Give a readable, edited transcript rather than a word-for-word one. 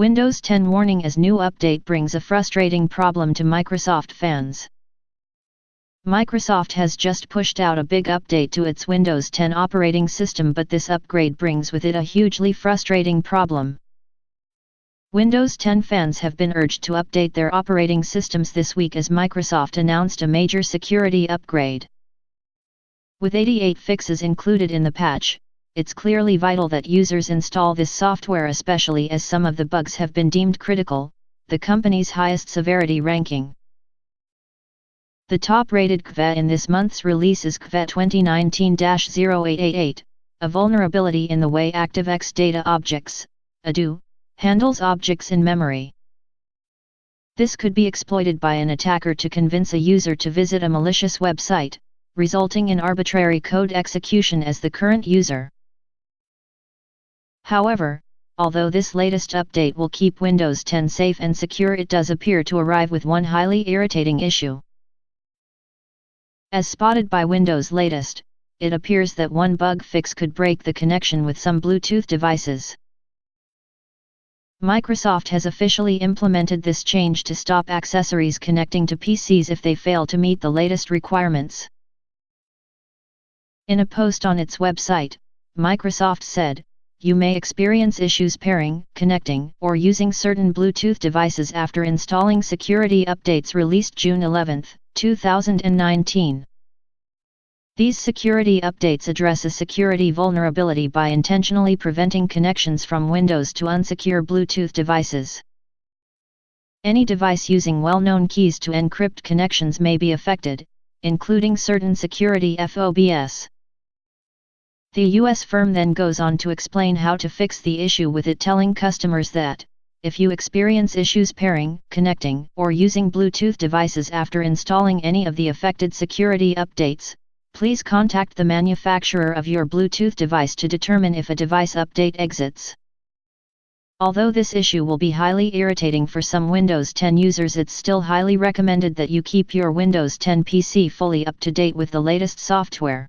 Windows 10 warning as new update brings a frustrating problem to Microsoft fans. Microsoft has just pushed out a big update to its Windows 10 operating system, but this upgrade brings with it a hugely frustrating problem. Windows 10 fans have been urged to update their operating systems this week as Microsoft announced a major security upgrade. With 88 fixes included in the patch, it's clearly vital that users install this software, especially as some of the bugs have been deemed critical, the company's highest severity ranking. The top-rated KVE in this month's release is KVE 2019-0888, a vulnerability in the way ActiveX Data Objects, ADO, handles objects in memory. This could be exploited by an attacker to convince a user to visit a malicious website, resulting in arbitrary code execution as the current user. However, although this latest update will keep Windows 10 safe and secure, it does appear to arrive with one highly irritating issue. As spotted by Windows Latest, it appears that one bug fix could break the connection with some Bluetooth devices. Microsoft has officially implemented this change to stop accessories connecting to PCs if they fail to meet the latest requirements. In a post on its website, Microsoft said, "You may experience issues pairing, connecting, or using certain Bluetooth devices after installing security updates released June 11, 2019. These security updates address a security vulnerability by intentionally preventing connections from Windows to unsecure Bluetooth devices. Any device using well-known keys to encrypt connections may be affected, including certain security FOBs." The US firm then goes on to explain how to fix the issue, with it telling customers that, if you experience issues pairing, connecting, or using Bluetooth devices after installing any of the affected security updates, please contact the manufacturer of your Bluetooth device to determine if a device update exists. Although this issue will be highly irritating for some Windows 10 users, it's still highly recommended that you keep your Windows 10 PC fully up to date with the latest software.